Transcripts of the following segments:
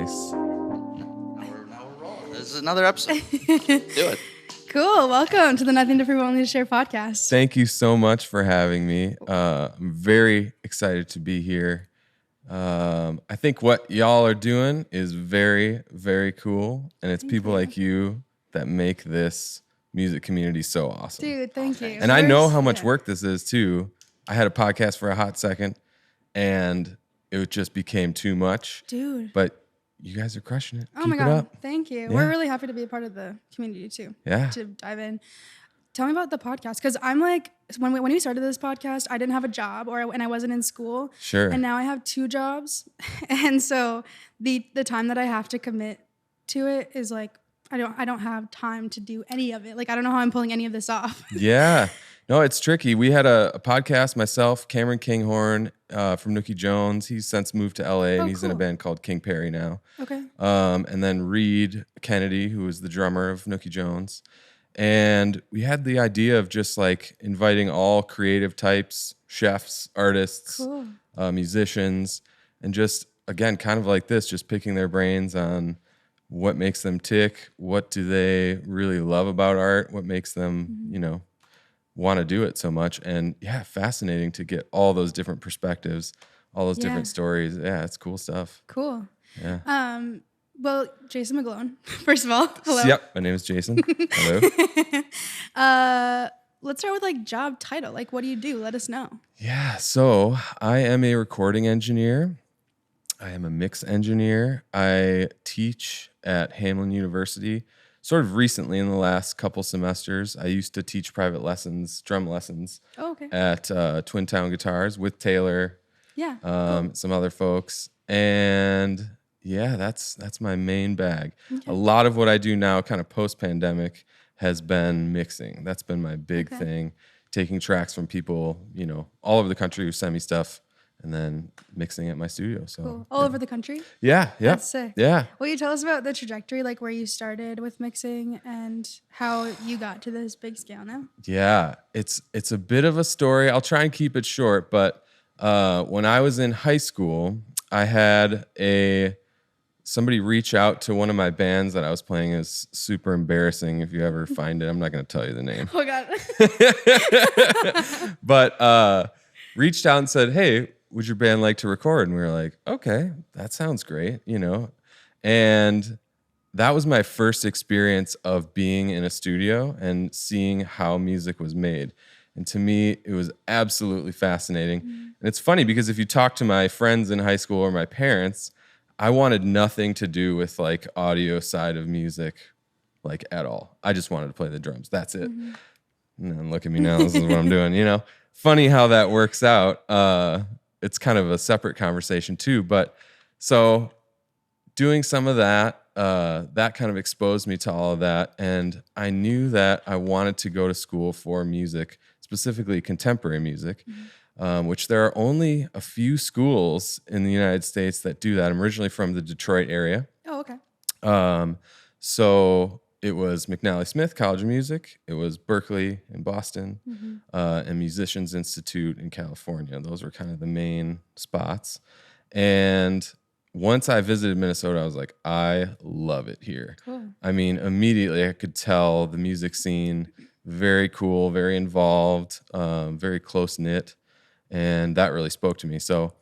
Nice. Now we're rolling. This is another episode. Do it. Cool. Welcome to the Nothing Different Only to Share podcast. Thank you so much for having me. I'm very excited to be here. I think what y'all are doing is very, very cool. And it's people like you that make this music community so awesome. Dude, thank you. And I know how much work this is too. I had a podcast for a hot second and it just became too much. Dude. But you guys are crushing it. Oh Keep my it God. up. Thank you. Yeah. We're really happy to be a part of the community too. Yeah. To dive in. Tell me about the podcast. Because I'm like, when we started this podcast, I didn't have a job and I wasn't in school. Sure. And now I have 2 jobs. And so the time that I have to commit to it is like, I don't have time to do any of it. Like, I don't know how I'm pulling any of this off. Yeah. No, it's tricky. We had a podcast, myself, Cameron Kinghorn from Nookie Jones. He's since moved to LA and he's in a band called King Perry now. Okay. And then Reed Kennedy, who was the drummer of Nookie Jones. And we had the idea of just like inviting all creative types, chefs, artists, musicians, and just, again, kind of like this, just picking their brains on what makes them tick, what do they really love about art, what makes them, want to do it so much. And yeah, fascinating to get all those different perspectives, all those different stories. Yeah, it's cool stuff. Cool. Yeah. Well, Jason McGlone, first of all, hello. Yep, my name is Jason. Hello. Let's start with like job title. Like, what do you do? Let us know. Yeah, so I am a recording engineer. I am a mix engineer. I teach at Hamlin University. Sort of recently in the last couple semesters, I used to teach private lessons, drum lessons at Twin Town Guitars with Taylor, some other folks. And yeah, that's my main bag. Okay. A lot of what I do now, kind of post-pandemic, has been mixing. That's been my big thing, taking tracks from people, all over the country who send me stuff and then mixing at my studio. So cool. All over the country? Yeah. That's sick. Yeah. Will you tell us about the trajectory, like where you started with mixing and how you got to this big scale now? Yeah, it's a bit of a story. I'll try and keep it short, but when I was in high school, I had somebody reach out to one of my bands that I was playing. Is super embarrassing if you ever find it. I'm not going to tell you the name. Oh God. But reached out and said, "Hey, would your band like to record?" And we were like, "Okay, that sounds great," And that was my first experience of being in a studio and seeing how music was made. And to me, it was absolutely fascinating. And it's funny because if you talk to my friends in high school or my parents, I wanted nothing to do with like audio side of music, like at all. I just wanted to play the drums. That's it. And then look at me now. This is what I'm doing, Funny how that works out. It's kind of a separate conversation too. But so doing some of that, that kind of exposed me to all of that. And I knew that I wanted to go to school for music, specifically contemporary music, which there are only a few schools in the United States that do that. I'm originally from the Detroit area. Oh, okay. So it was McNally Smith College of Music. It was Berkeley in Boston, and Musicians Institute in California. Those were kind of the main spots. And once I visited Minnesota, I was like, I love it here. Cool. I mean, immediately I could tell the music scene, very cool, very involved, very close-knit. And that really spoke to me. So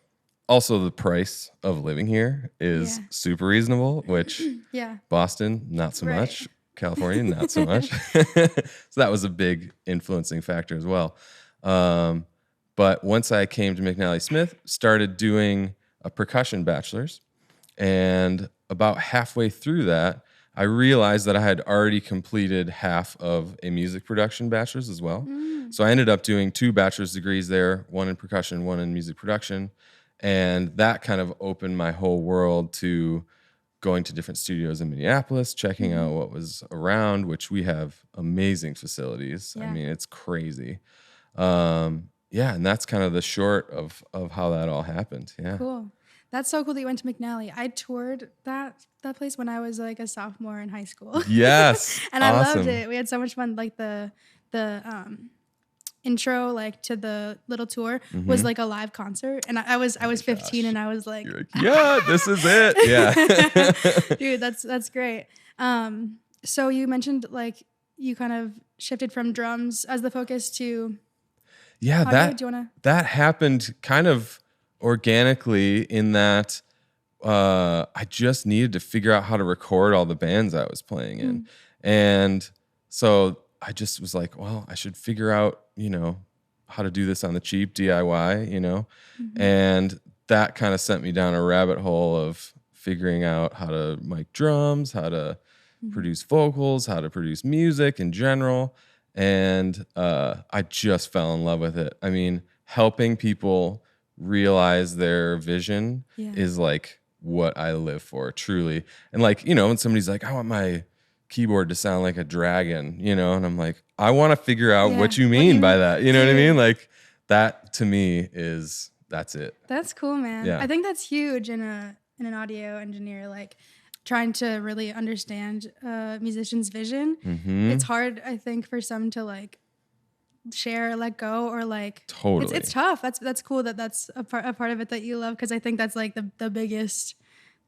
also the price of living here is super reasonable, which Boston, not so much. California, not so much. So that was a big influencing factor as well. But once I came to McNally Smith, started doing a percussion bachelor's. And about halfway through that, I realized that I had already completed half of a music production bachelor's as well. So I ended up doing 2 bachelor's degrees there, one in percussion, one in music production. And that kind of opened my whole world to going to different studios in Minneapolis, checking out what was around, which we have amazing facilities. I mean, it's crazy. And that's kind of the short of how that all happened. Yeah. Cool. That's so cool that you went to McNally. I toured that place when I was like a sophomore in high school. Yes. And awesome. I loved it. We had so much fun. Like the intro like to the little tour was like a live concert, and I was 15 and I was like, You're like, yeah, this is it. Yeah. dude, that's great. So you mentioned like you kind of shifted from drums as the focus to Yeah, audio. Do you wanna? that happened kind of organically in that I just needed to figure out how to record all the bands I was playing in. And so I just was like, well, I should figure out, how to do this on the cheap DIY, and that kind of sent me down a rabbit hole of figuring out how to mic drums, how to produce vocals, how to produce music in general. And I just fell in love with it. I mean, helping people realize their vision is like what I live for, truly. And like, when somebody's like, I want my keyboard to sound like a dragon, and I'm like, I want to figure out what you mean by that. You know what I mean? Like that to me that's it. That's cool, man. Yeah. I think that's huge in an audio engineer, like trying to really understand a musician's vision. It's hard, I think, for some to like share or let go, or like Totally. it's tough. That's cool that's a part of it that you love, because I think that's like the biggest.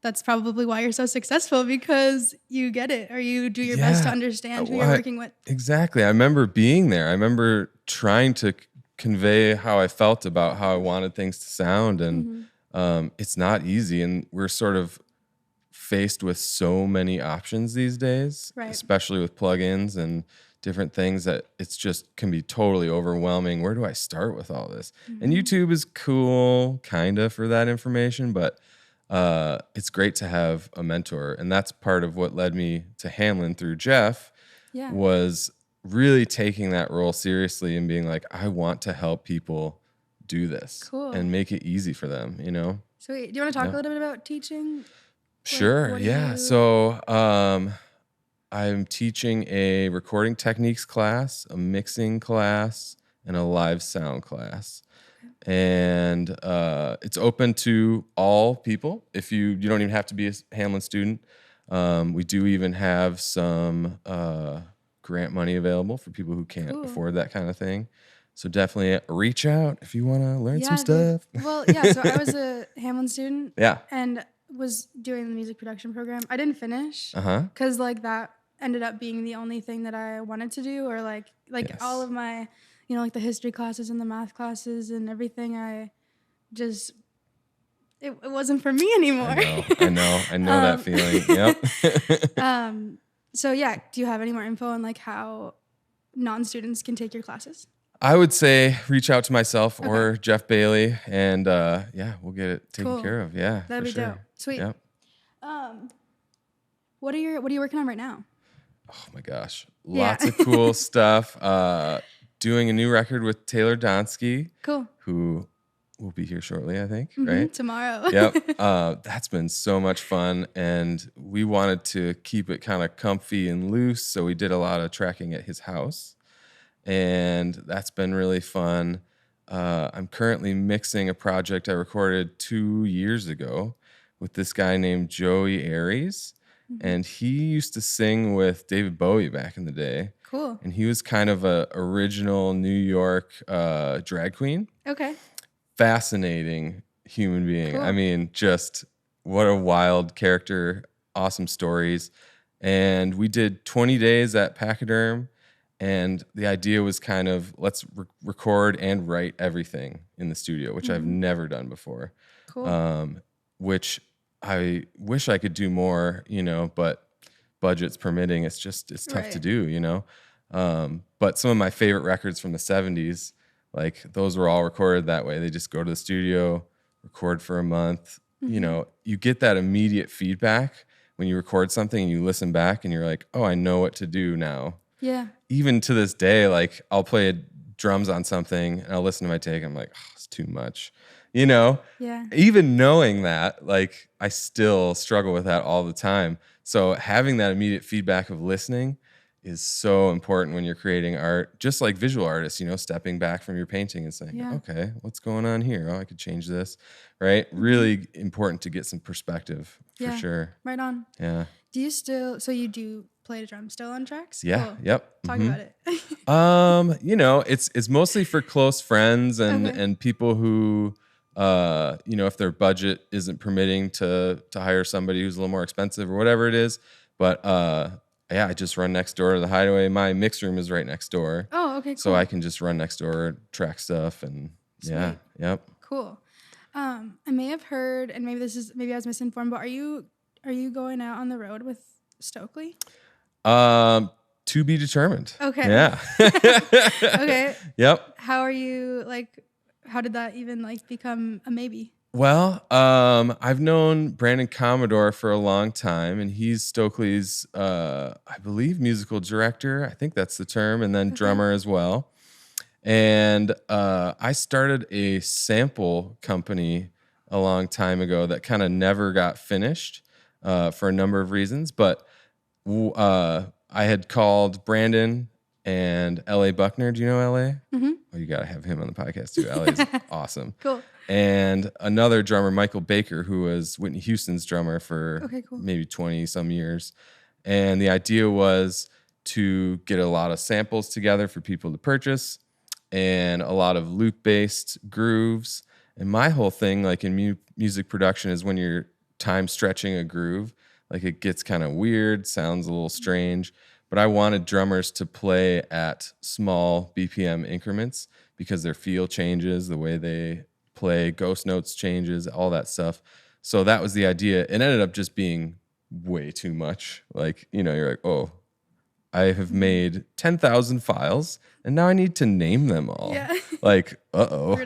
That's probably why you're so successful, because you get it, or you do your best to understand who you're working with. Exactly. I remember being there. I remember trying to convey how I felt about how I wanted things to sound, and it's not easy. And we're sort of faced with so many options these days, especially with plugins and different things, that it's just can be totally overwhelming. Where do I start with all this? And YouTube is cool kind of for that information, but it's great to have a mentor. And that's part of what led me to Hamlin through Jeff, was really taking that role seriously and being like, I want to help people do this and make it easy for them, Sweet. Do you want to talk a little bit about teaching? Sure. Yeah. So I'm teaching a recording techniques class, a mixing class, and a live sound class. And it's open to all people. If you don't even have to be a Hamlin student. We do even have some grant money available for people who can't afford that kind of thing. So definitely reach out if you want to learn some stuff. Well, yeah. So I was a Hamlin student. Yeah. And was doing the music production program. I didn't finish because like that ended up being the only thing that I wanted to do, or like all of my, like the history classes and the math classes and everything. It wasn't for me anymore. I know that feeling. Yep. So yeah, do you have any more info on like how non-students can take your classes? I would say reach out to myself or Jeff Bailey, and we'll get it taken care of. Yeah, that'd be dope. Sweet. Yep. What are you working on right now? Oh my gosh, lots of cool stuff. Doing a new record with Taylor Donsky. Cool. Who will be here shortly, I think. Right tomorrow. Yep. That's been so much fun, and we wanted to keep it kind of comfy and loose, so we did a lot of tracking at his house. And that's been really fun. I'm currently mixing a project I recorded 2 years ago with this guy named Joey Aries. And he used to sing with David Bowie back in the day. Cool. And he was kind of a original New York drag queen. Okay. Fascinating human being. Cool. I mean, just what a wild character, awesome stories. And we did 20 days at Pachyderm. And the idea was kind of let's record and write everything in the studio, which I've never done before. Cool. Which I wish I could do more, but budgets permitting, it's tough to do, But some of my favorite records from the 70s, like those were all recorded that way. They just go to the studio, record for a month. You get that immediate feedback when you record something and you listen back and you're like, oh, I know what to do now. Yeah. Even to this day, like I'll play drums on something and I'll listen to my take. I'm like, oh, it's too much, Yeah. Even knowing that, like I still struggle with that all the time. So having that immediate feedback of listening is so important when you're creating art, just like visual artists, stepping back from your painting and saying, okay, what's going on here? Oh, I could change this, right? Really important to get some perspective for sure. Right on. Yeah. Do you still, so you do play drums still on tracks? Yeah. Cool. Yep. Talk about it. It's mostly for close friends and people who, if their budget isn't permitting to hire somebody who's a little more expensive or whatever it is. But I just run next door to the Hideaway. My mix room is right next door. Oh, okay, cool. So I can just run next door, track stuff, and Sweet. Yep. Cool. I may have heard, and maybe I was misinformed, but are you going out on the road with Stokely? To be determined. Okay. Yeah. Okay. Yep. How are you, how did that even become a maybe? Well, I've known Brandon Commodore for a long time, and he's Stokely's, I believe, musical director. I think that's the term, and then drummer as well. And I started a sample company a long time ago that kind of never got finished for a number of reasons. But I had called Brandon and L.A. Buckner. Do you know L.A.? Mm-hmm. Oh, you got to have him on the podcast too. L.A.'s awesome. Cool. And another drummer, Michael Baker, who was Whitney Houston's drummer for maybe 20 some years. And the idea was to get a lot of samples together for people to purchase and a lot of loop-based grooves. And my whole thing, in music production, is when you're time stretching a groove, it gets kind of weird, sounds a little strange. But I wanted drummers to play at small BPM increments because their feel changes, the way they play, ghost notes changes, all that stuff. So that was the idea. It ended up just being way too much. You're like, oh, I have made 10,000 files and now I need to name them all. Yeah. Uh-oh.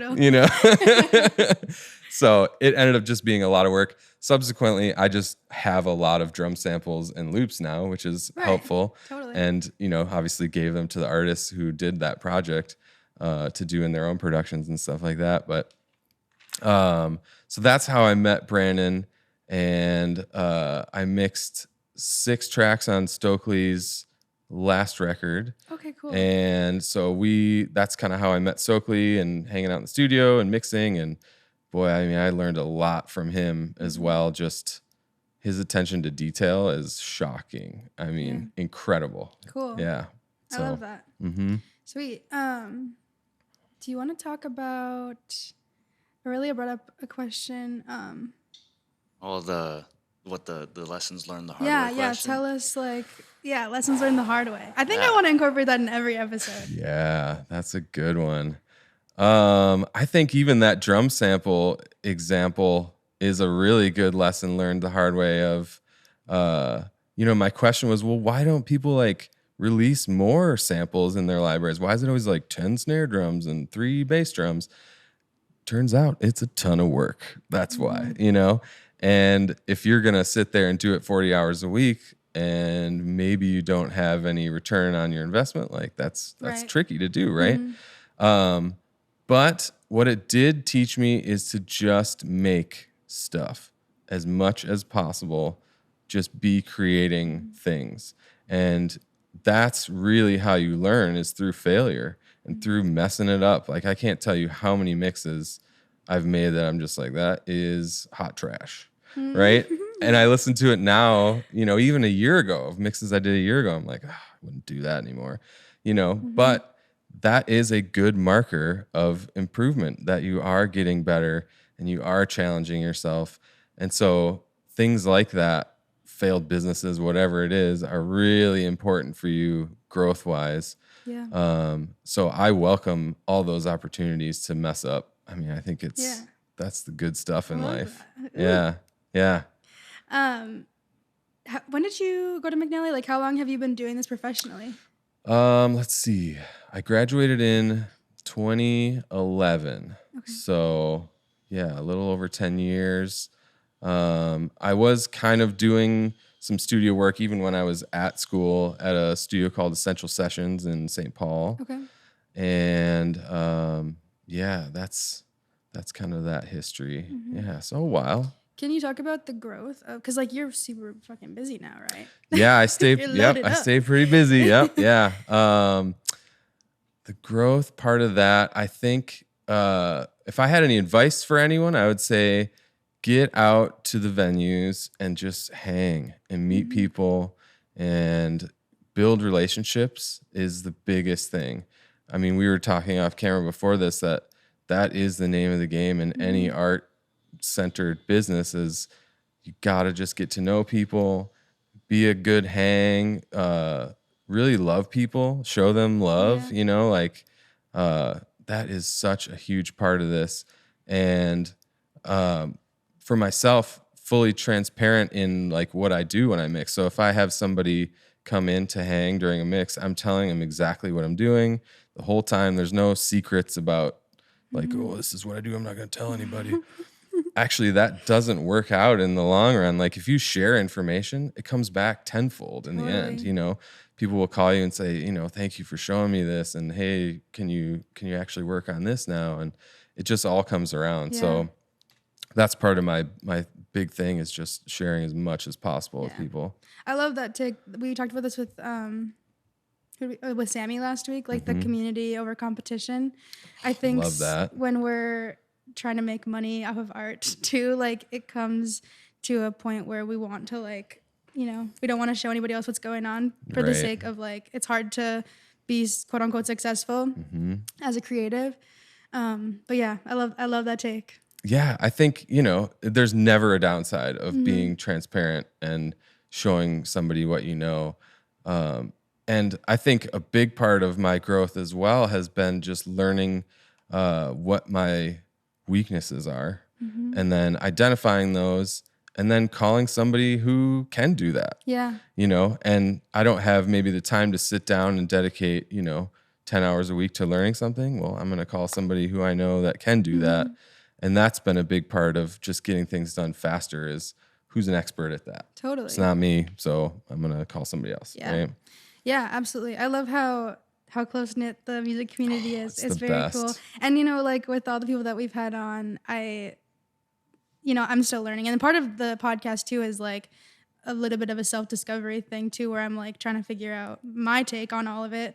So it ended up just being a lot of work. Subsequently, I just have a lot of drum samples and loops now, which is helpful. Totally. And, obviously gave them to the artists who did that project to do in their own productions and stuff like that. But so that's how I met Brandon. And I mixed 6 tracks on Stokely's last record. Okay, cool. And so that's kind of how I met Stokely and hanging out in the studio and mixing. And boy, I learned a lot from him as well. Just his attention to detail is shocking. Incredible. Cool. Yeah. I love that. Mm-hmm. Sweet. Do you want to talk about, Aurelio brought up a question. The lessons learned the hard way Yeah, question. tell us lessons learned the hard way. I think I want to incorporate that in every episode. Yeah, that's a good one. I think even that drum sample example is a really good lesson learned the hard way of, my question was, well, why don't people release more samples in their libraries? Why is it always 10 snare drums and 3 bass drums? Turns out it's a ton of work. That's why, And if you're going to sit there and do it 40 hours a week and maybe you don't have any return on your investment, that's tricky to do, right? Mm-hmm. But what it did teach me is to just make stuff as much as possible, just be creating things. And that's really how you learn, is through failure and through messing it up. I can't tell you how many mixes I've made that I'm just that is hot trash. Right? And I listen to it now, even a year ago, of mixes I did a year ago, I'm I wouldn't do that anymore, but that is a good marker of improvement, that you are getting better and you are challenging yourself. And so things like that, failed businesses, whatever it is, are really important for you growth-wise. Yeah. So I welcome all those opportunities to mess up. I think that's the good stuff in life. Yeah. Yeah. When did you go to McNally? How long have you been doing this professionally? Let's see. I graduated in 2011. Okay. So, a little over 10 years. I was kind of doing some studio work even when I was at school at a studio called Essential Sessions in St. Paul. Okay. And that's kind of that history. Mm-hmm. Yeah, so a while. Can you talk about the growth of, because you're super fucking busy now, right? Yeah, I stay. I stay pretty busy. Yep, yeah. The growth part of that, I think, if I had any advice for anyone, I would say get out to the venues and just hang and meet people and build relationships is the biggest thing. I mean, we were talking off camera before this that is the name of the game in any art-centered business is you got to just get to know people, be a good hang, really love people, show them love, like that is such a huge part of this. And for myself, fully transparent in like what I do when I mix. So if I have somebody come in to hang during a mix, I'm telling them exactly what I'm doing the whole time. There's no secrets about like, oh, this is what I do, I'm not going to tell anybody. Actually, that doesn't work out in the long run. Like if you share information, it comes back tenfold in the end. People will call you and say, thank you for showing me this, and hey, can you actually work on this now? And it just all comes around. So that's part of my big thing is just sharing as much as possible with people. I love that take. We talked about this with Sammy last week, like the community over competition. I think love that. When we're trying to make money off of art too, like it comes to a point where we want to like, we don't want to show anybody else what's going on for the sake of like, it's hard to be quote unquote successful as a creative. But yeah, I love that take. Yeah, I think, there's never a downside of being transparent and showing somebody what you know. And I think a big part of my growth as well has been just learning what my weaknesses are and then identifying those and then calling somebody who can do that. Yeah. And I don't have maybe the time to sit down and dedicate, 10 hours a week to learning something. Well, I'm going to call somebody who I know that can do that. And that's been a big part of just getting things done faster is who's an expert at that. Totally. It's not me, so I'm going to call somebody else. Yeah. Right? Yeah, absolutely. I love how close-knit the music community is. It's very best. Cool. And, like with all the people that we've had on, I'm still learning. And part of the podcast too is like a little bit of a self-discovery thing too, where I'm like trying to figure out my take on all of it.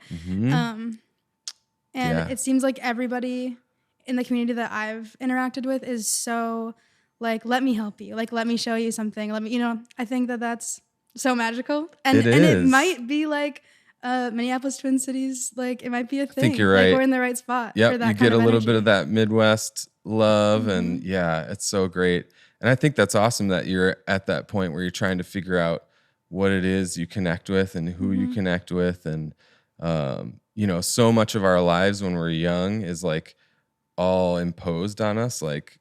It seems like everybody in the community that I've interacted with is so like, let me help you. Like, let me show you something. Let me, I think that's so magical. And it might be like Minneapolis, Twin Cities, like it might be a thing. I think you're right. Like we're in the right spot. Yeah, for that you get a little energy. bit of that Midwest love and it's so great. And I think that's awesome that you're at that point where you're trying to figure out what it is you connect with and who you connect with. And, so much of our lives when we're young is like all imposed on us. Like,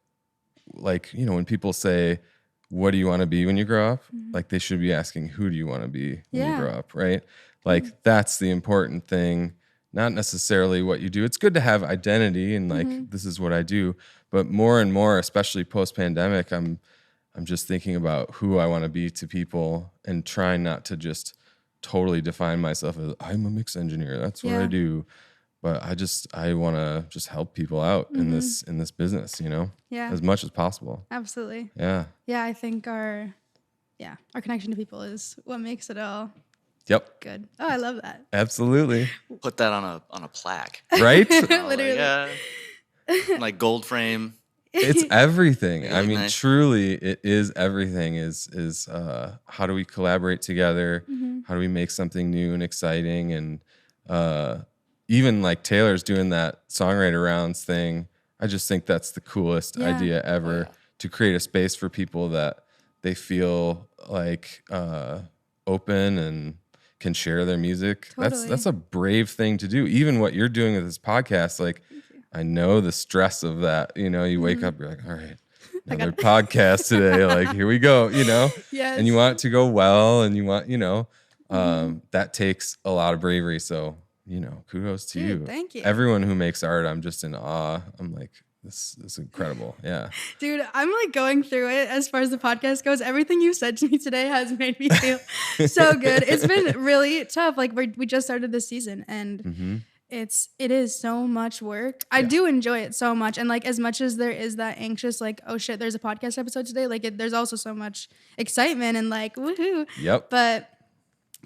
when people say, what do you want to be when you grow up? Like they should be asking, who do you want to be when you grow up? Right. Like that's the important thing, not necessarily what you do. It's good to have identity and like, this is what I do, but more and more, especially post-pandemic, I'm just thinking about who I want to be to people and trying not to just totally define myself as I'm a mix engineer. That's what I do. But I want to just help people out in this business, as much as possible. Absolutely. Yeah. Yeah. I think our connection to people is what makes it all. Yep. Good. Oh, I love that. Absolutely. Put that on a plaque. Right? Literally. Like gold frame. It's everything. Really I mean, nice. truly, it is everything. Is how do we collaborate together? How do we make something new and exciting? And even like Taylor's doing that songwriter rounds thing. I just think that's the coolest idea ever to create a space for people that they feel like open and can share their music. Totally. That's a brave thing to do. Even what you're doing with this podcast, like I know the stress of that. You wake up, you're like, all right, another podcast today. Like here we go. Yes. And you want it to go well, and you want that takes a lot of bravery. So kudos to you. Thank you. Everyone who makes art, I'm just in awe. I'm like, this is incredible. Yeah. Dude, I'm like going through it as far as the podcast goes. Everything you said to me today has made me feel so good. It's been really tough. Like we just started this season and it is so much work. I do enjoy it so much. And like, as much as there is that anxious, like, oh shit, there's a podcast episode today. Like there's also so much excitement and like, woohoo. Yep. But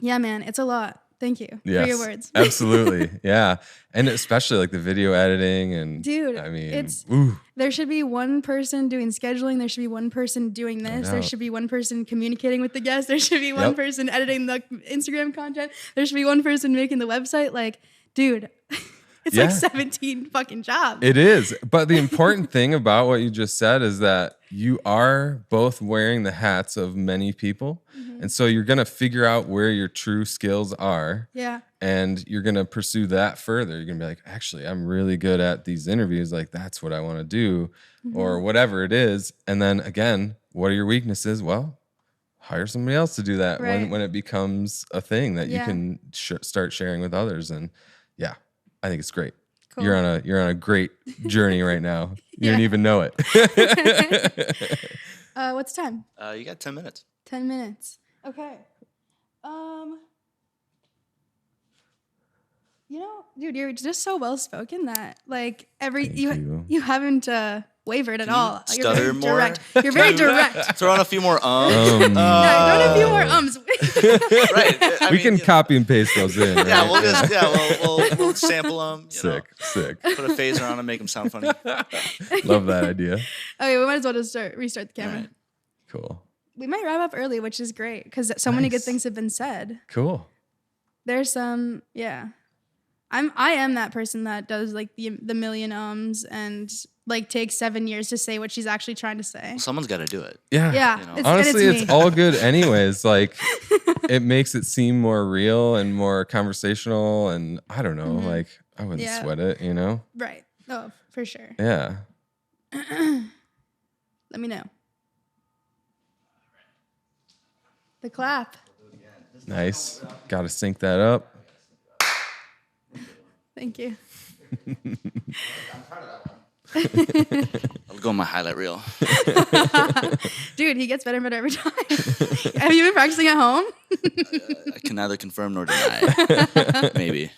yeah, man, it's a lot. Thank you for your words. Absolutely. Yeah. And especially like the video editing and dude, I mean, there should be one person doing scheduling. There should be one person doing this. There should be one person communicating with the guests. There should be one person editing the Instagram content. There should be one person making the website. Like, dude, it's like 17 fucking jobs. It is. But the important thing about what you just said is that you are both wearing the hats of many people. Mm-hmm. And so you're going to figure out where your true skills are. Yeah. And you're going to pursue that further. You're going to be like, actually, I'm really good at these interviews. Like, that's what I want to do, or whatever it is. And then again, what are your weaknesses? Well, hire somebody else to do that when it becomes a thing that you can start sharing with others. And yeah, I think it's great. Cool. You're on a great journey right now. You don't even know it. What's the time? You got 10 minutes. 10 minutes. Okay. You know, dude, you're just so well spoken that like you haven't wavered at all. You're very more direct. You're very direct. Throw on a few more ums. No, throw on a few more ums. Right. We can copy and paste those in. Right? Yeah, we'll sample them. Sick. Put a phaser on them, make them sound funny. Love that idea. Okay, we might as well just restart the camera. Right. Cool. We might wrap up early, which is great because so many good things have been said. Cool. There's some, I am that person that does like the million ums and like takes 7 years to say what she's actually trying to say. Well, someone's got to do it. Yeah. Yeah. Honestly, it's all good anyways. Like it makes it seem more real and more conversational. And I don't know, like I wouldn't sweat it, you know? Right. Oh, for sure. Yeah. Let me know. The clap. Nice. Got to sync that up. Thank you. I'll go on my highlight reel. Dude, he gets better and better every time. Have you been practicing at home? I can neither confirm nor deny. Maybe.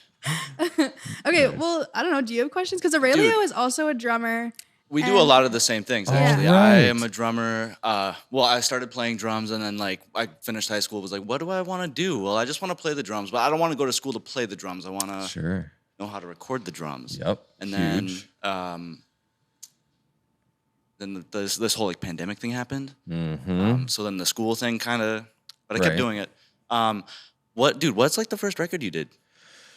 Okay, well, I don't know. Do you have questions? Because Aurelio is also a drummer. We do a lot of the same things, actually. Right. I am a drummer. Well, I started playing drums, and then like I finished high school. Was like, what do I want to do? Well, I just want to play the drums, but I don't want to go to school to play the drums. I want to know how to record the drums. Yep. And then this whole like pandemic thing happened. Mm-hmm. So then the school thing kind of, but I kept doing it. What's like the first record you did?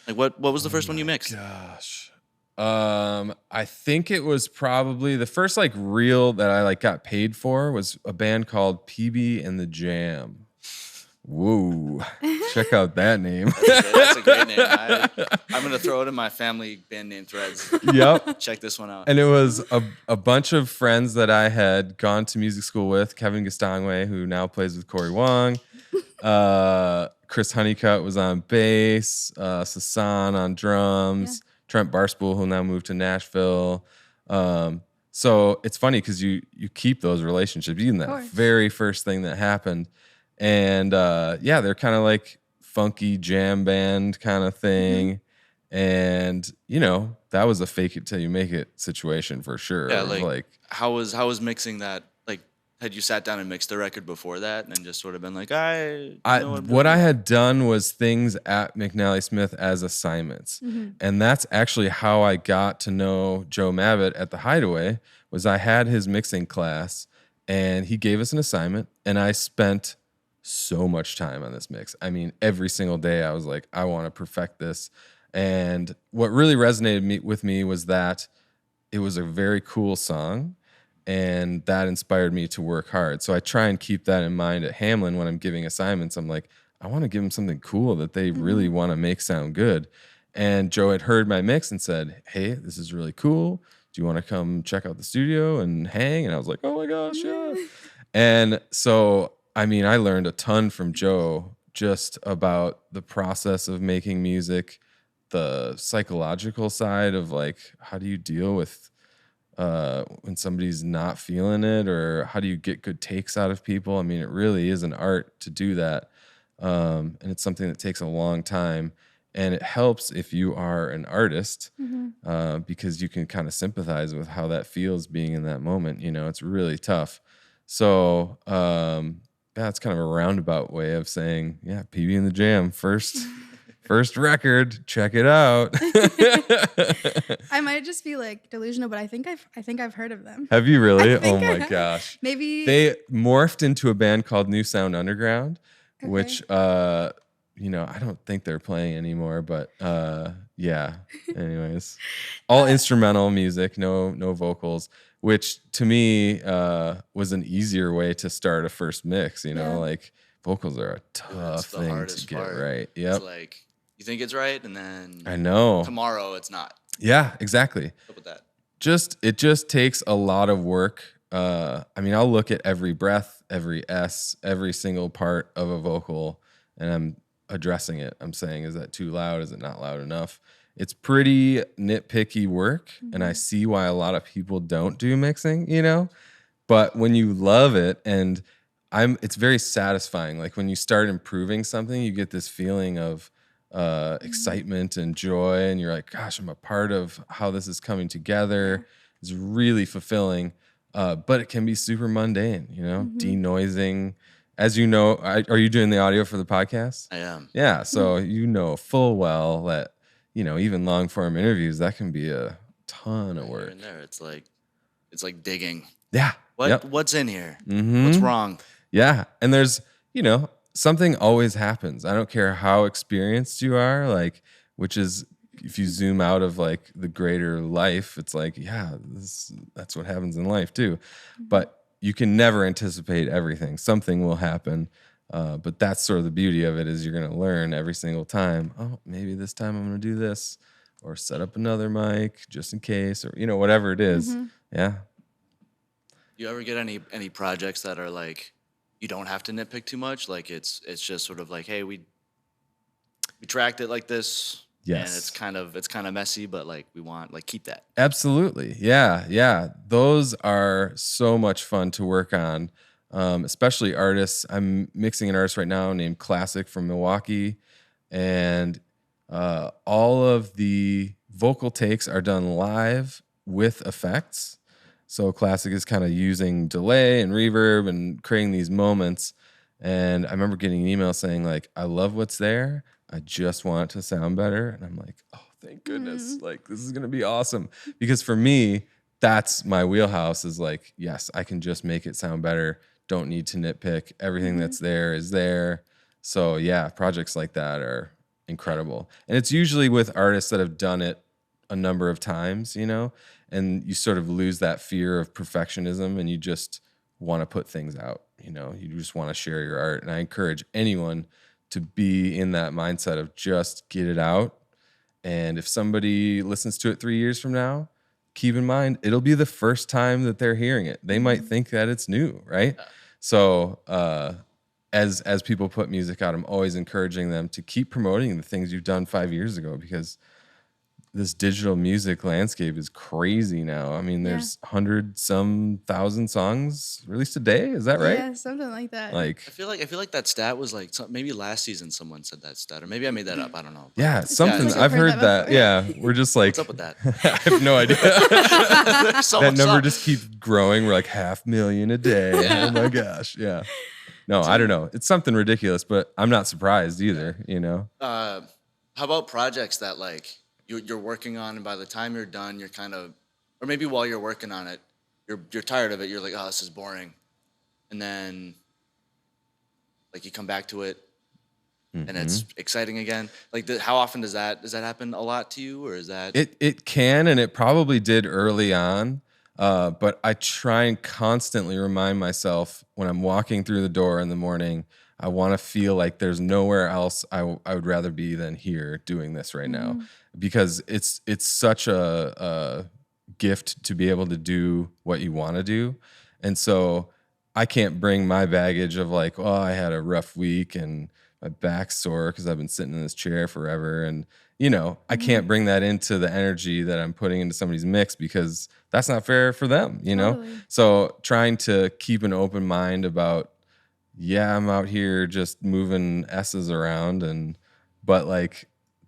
Like what was the first one you mixed? Gosh. I think it was probably the first like reel that I like got paid for was a band called PB and the Jam. Whoa. Check out that name. That's a great name. I'm going to throw it in my family band name threads. Yep. Check this one out. And it was a bunch of friends that I had gone to music school with. Kevin Gastangwe, who now plays with Corey Wong. Chris Honeycutt was on bass. Sasan on drums. Yeah. Trent Barspool, who now moved to Nashville. So it's funny because you keep those relationships, even that very first thing that happened. And they're kind of like funky jam band kind of thing. Mm-hmm. And, that was a fake it till you make it situation for sure. Yeah, like how was mixing that? Like, had you sat down and mixed the record before that and then just sort of been like, what I had done was things at McNally Smith as assignments. Mm-hmm. And that's actually how I got to know Joe Mavitt at the Hideaway was I had his mixing class and he gave us an assignment and I spent so much time on this mix. I mean, every single day I was like, I want to perfect this. And what really resonated with me was that it was a very cool song and that inspired me to work hard. So I try and keep that in mind at Hamlin when I'm giving assignments. I'm like, I want to give them something cool that they really want to make sound good. And Joe had heard my mix and said, hey, this is really cool. Do you want to come check out the studio and hang? And I was like, oh my gosh, yeah. And so I mean, I learned a ton from Joe just about the process of making music, the psychological side of like, how do you deal with when somebody's not feeling it, or how do you get good takes out of people? I mean, it really is an art to do that. And it's something that takes a long time. And it helps if you are an artist because you can kind of sympathize with how that feels being in that moment. It's really tough. So, that's kind of a roundabout way of saying, PB and the Jam, first First record, check it out. I might just be like delusional, but I think I've heard of them. Have you really? Oh my gosh. Maybe they morphed into a band called New Sound Underground, which I don't think they're playing anymore, but yeah. Anyways, all instrumental music, no vocals, which to me was an easier way to start a first mix, like vocals are a tough thing to get right. Yep. It's like you think it's right, and then I know tomorrow it's not. Yeah, exactly. What's up with that? It just takes a lot of work. I'll look at every breath, every S, every single part of a vocal, and I'm addressing it. I'm saying, is that too loud? Is it not loud enough? It's pretty nitpicky work, and I see why a lot of people don't do mixing, but when you love it, and it's very satisfying. Like when you start improving something, you get this feeling of excitement and joy, and you're like, gosh, I'm a part of how this is coming together. It's really fulfilling, but it can be super mundane, denoising. As you know, are you doing the audio for the podcast? I am. Yeah, so full well that even long form interviews, that can be a ton of work. Here and there, it's like digging. Yeah. What's in here? What's wrong? Yeah, and there's something always happens. I don't care how experienced you are, which is if you zoom out of the greater life, it's that's what happens in life too. But you can never anticipate everything. Something will happen. But that's sort of the beauty of it, is you're going to learn every single time. Oh, maybe this time I'm going to do this, or set up another mic just in case, or whatever it is. Yeah. You ever get any projects that are you don't have to nitpick too much? It's just sort of hey, we tracked it like this. Yes. And it's kind of messy, but we want keep that. Absolutely. Yeah. Those are so much fun to work on. Especially artists. I'm mixing an artist right now named Classic from Milwaukee, and all of the vocal takes are done live with effects. So Classic is kind of using delay and reverb and creating these moments. And I remember getting an email saying I love what's there. I just want it to sound better. And I'm like, oh, thank goodness. This is going to be awesome. Because for me, that's my wheelhouse, is yes, I can just make it sound better. Don't need to nitpick. Everything that's there is there. So yeah, projects like that are incredible. And it's usually with artists that have done it a number of times, and you sort of lose that fear of perfectionism, and you just want to put things out, you just want to share your art. And I encourage anyone to be in that mindset of just get it out. And if somebody listens to it 3 years from now, keep in mind, it'll be the first time that they're hearing it. They might think that it's new, right? So as people put music out, I'm always encouraging them to keep promoting the things you've done 5 years ago, because this digital music landscape is crazy now. I mean, there's 100-some-thousand songs released a day. Is that right? Yeah, something like that. I feel like that stat was maybe last season someone said that stat, or maybe I made that up. I don't know. Yeah, something. I've heard that. Yeah, we're just what's up with that? I have no idea. That number just keeps growing. We're 500,000 a day. Oh my gosh. Yeah. No, I don't know. It's something ridiculous, but I'm not surprised either. How about projects that you're working on, and by the time you're done, you're kind of, or maybe while you're working on it, you're tired of it. You're oh, this is boring, and then you come back to it, and it's exciting again. How often does that happen? A lot to you, or is that it can, and it probably did early on. But I try and constantly remind myself when I'm walking through the door in the morning, I want to feel like there's nowhere else I would rather be than here doing this right now, because it's such a gift to be able to do what you want to do. And so I can't bring my baggage of I had a rough week and my back's sore because I've been sitting in this chair forever. And, I can't bring that into the energy that I'm putting into somebody's mix, because that's not fair for them, Totally. So trying to keep an open mind about, I'm out here just moving S's around, but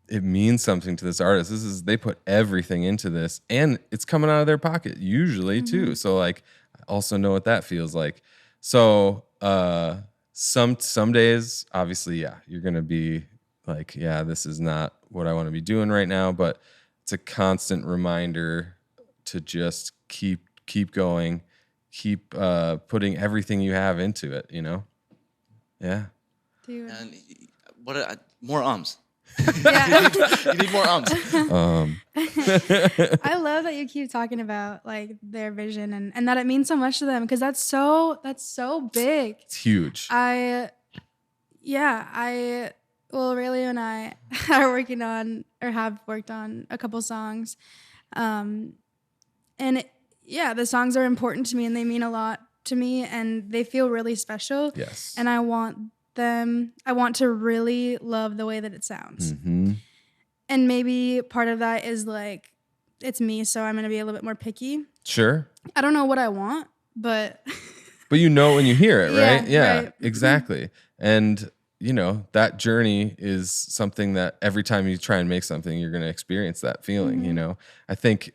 it means something to this artist. They put everything into this, and it's coming out of their pocket usually too. So I also know what that feels like. So some days, obviously, you're gonna be like, yeah, this is not what I want to be doing right now, but it's a constant reminder to just keep going, keep putting everything you have into it, you know? Yeah. Dude. And more ums. Yeah. You need more ums. I love that you keep talking about like their vision and that it means so much to them, because that's so big. It's huge. Aurelio and I are working on, or have worked on, a couple songs. And the songs are important to me and they mean a lot to me and they feel really special. Yes. And I want to really love the way that it sounds. Mm-hmm. And maybe part of that is like, it's me, so I'm going to be a little bit more picky. Sure. I don't know what I want, but... But you know when you hear it, right? Yeah, right. Exactly. And, you know, that journey is something that every time you try and make something, you're going to experience that feeling, you know? I think,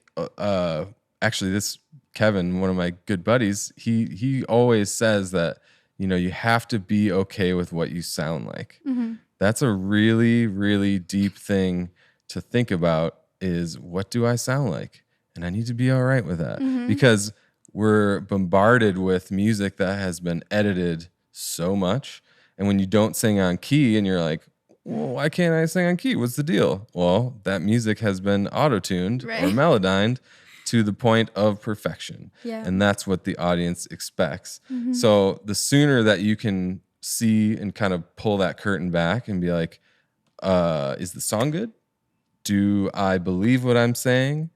actually, this Kevin, one of my good buddies, he always says that, you know, you have to be okay with what you sound like. Mm-hmm. That's a really, really deep thing to think about, is what do I sound like? And I need to be all right with that, because we're bombarded with music that has been edited so much. And when you don't sing on key and you're like, well, why can't I sing on key? What's the deal? Well, that music has been auto-tuned or melodined to the point of perfection. Yeah. And that's what the audience expects. Mm-hmm. So the sooner that you can see and kind of pull that curtain back and be like, is the song good? Do I believe what I'm saying?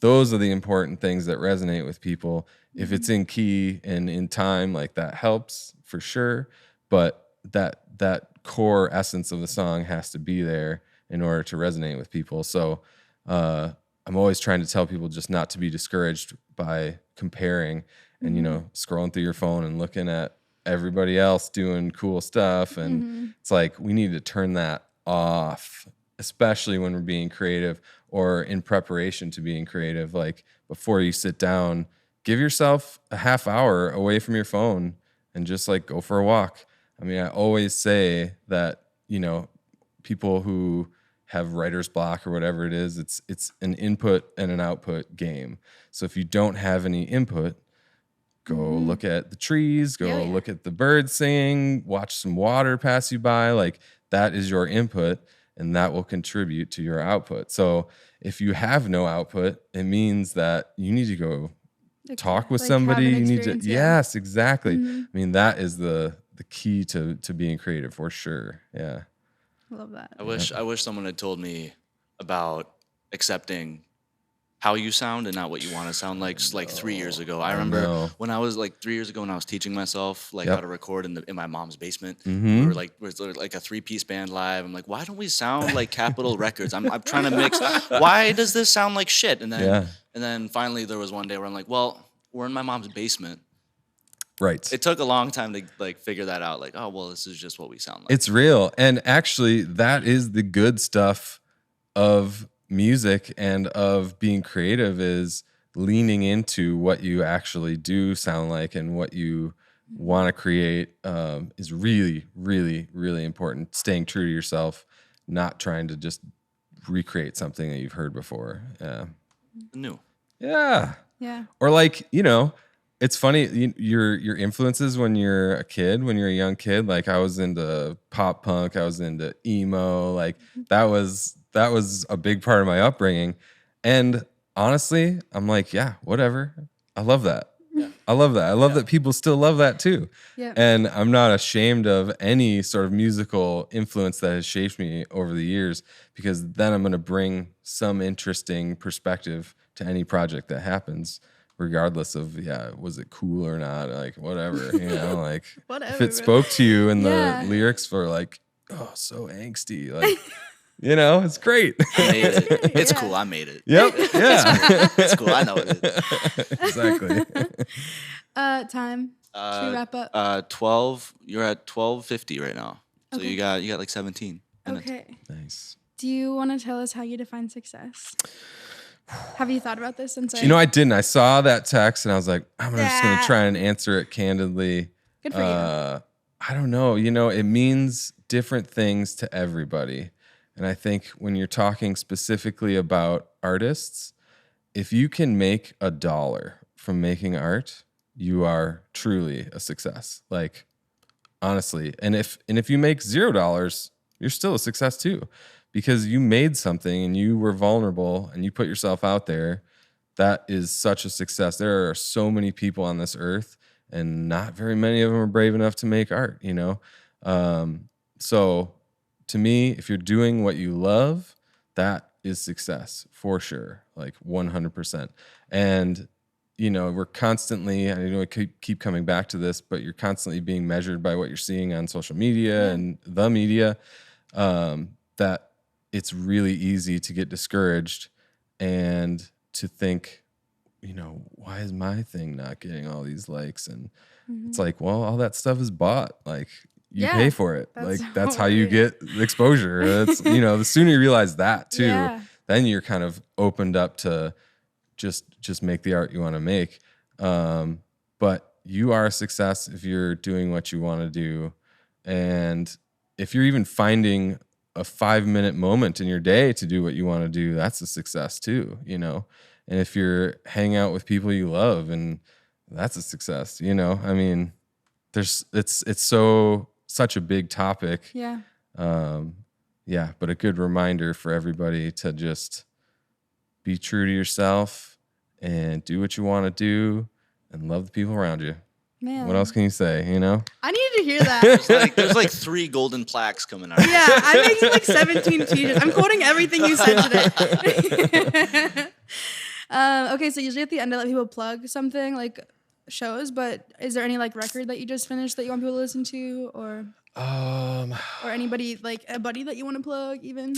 Those are the important things that resonate with people. If it's in key and in time, like, that helps for sure. But that core essence of the song has to be there in order to resonate with people. So I'm always trying to tell people just not to be discouraged by comparing and, you know, scrolling through your phone and looking at everybody else doing cool stuff. And it's like, we need to turn that off, especially when we're being creative or in preparation to being creative. Like, before you sit down, give yourself a half hour away from your phone and just like go for a walk. I mean, I always say that, you know, people who have writer's block or whatever it is, it's an input and an output game. So if you don't have any input, go look at the trees, look at the birds singing, watch some water pass you by. Like, that is your input, and that will contribute to your output. So if you have no output, it means that you need to go talk with somebody. You need to, yes, exactly. I mean, that is the key to being creative, for sure. Yeah. Love that. I wish someone had told me about accepting how you sound and not what you want to sound like 3 years ago. I remember when I was like 3 years ago when I was teaching myself how to record in my mom's basement. We were like a 3-piece band live. I'm like, why don't we sound like Capitol Records? I'm trying to mix. Why does this sound like shit? And then finally there was one day where I'm like, well, we're in my mom's basement. Right. It took a long time to like figure that out. Like, oh, well, this is just what we sound like. It's real. And actually, that is the good stuff of music and of being creative, is leaning into what you actually do sound like and what you want to create is really, really, really important. Staying true to yourself, not trying to just recreate something that you've heard before. Yeah. New. Yeah. Yeah. Or like, you know, it's funny, your influences when you're a kid, when you're a young kid, like I was into pop punk, I was into emo, like that was a big part of my upbringing. And honestly, I'm like, yeah, whatever. I love that. Yeah. I love that. I love that people still love that too. Yeah. And I'm not ashamed of any sort of musical influence that has shaped me over the years, because then I'm going to bring some interesting perspective to any project that happens, regardless of, was it cool or not? Like, whatever, you know, like if it spoke to you and the lyrics were like, oh, so angsty, like, you know, it's great. I made it. It's cool. I made it. Yep. Yeah. It's cool. I know it. Exactly. Time to wrap up. 12. You're at 12:50 right now. So you got like 17 minutes. Okay. Nice. Do you want to tell us how you define success? Have you thought about this since? You know, I didn't. I saw that text and I was like, I'm just going to try and answer it candidly. Good for you. I don't know. It means different things to everybody. And I think when you're talking specifically about artists, if you can make $1 from making art, you are truly a success. Like, honestly. And if you make $0, you're still a success too, because you made something and you were vulnerable and you put yourself out there. That is such a success. There are so many people on this earth, and not very many of them are brave enough to make art, So to me, if you're doing what you love, that is success for sure, like 100%. And, we're constantly, I know we keep coming back to this, but you're constantly being measured by what you're seeing on social media and the media, that it's really easy to get discouraged and to think, why is my thing not getting all these likes? And it's like, well, all that stuff is bought. Like, you pay for it. That's how you get exposure. That's, the sooner you realize that too, then you're kind of opened up to just make the art you want to make. But you are a success if you're doing what you want to do. And if you're even finding a 5-minute moment in your day to do what you want to do, that's a success too, And if you're hanging out with people you love, and that's a success, I mean, it's such a big topic. Yeah. But a good reminder for everybody to just be true to yourself and do what you want to do and love the people around you. Man. What else can you say, I needed to hear that. There's like 3 golden plaques coming out. Yeah, I'm making like 17 t-shirts. I'm quoting everything you said today. Okay, so usually at the end I let people plug something, like shows, but is there any like record that you just finished that you want people to listen to, or anybody, like a buddy that you want to plug even?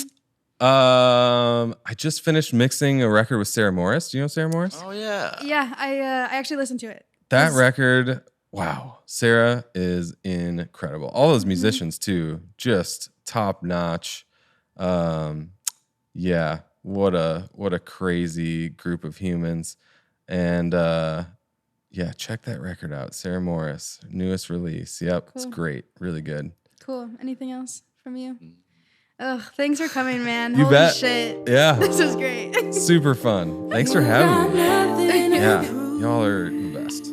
I just finished mixing a record with Sarah Morris. Do you know Sarah Morris? Oh yeah. Yeah, I actually listened to it. That record, wow. Sarah is incredible. All those musicians too, just top notch. Yeah, what a crazy group of humans. And check that record out. Sarah Morris, newest release. Yep, cool. It's great. Really good. Cool. Anything else from you? Ugh, thanks for coming, man. You Holy bet. shit. Yeah. This is great. Super fun. Thanks for having me. Yeah, y'all are the best.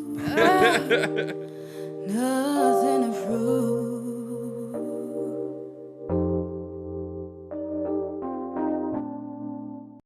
Nothing to prove.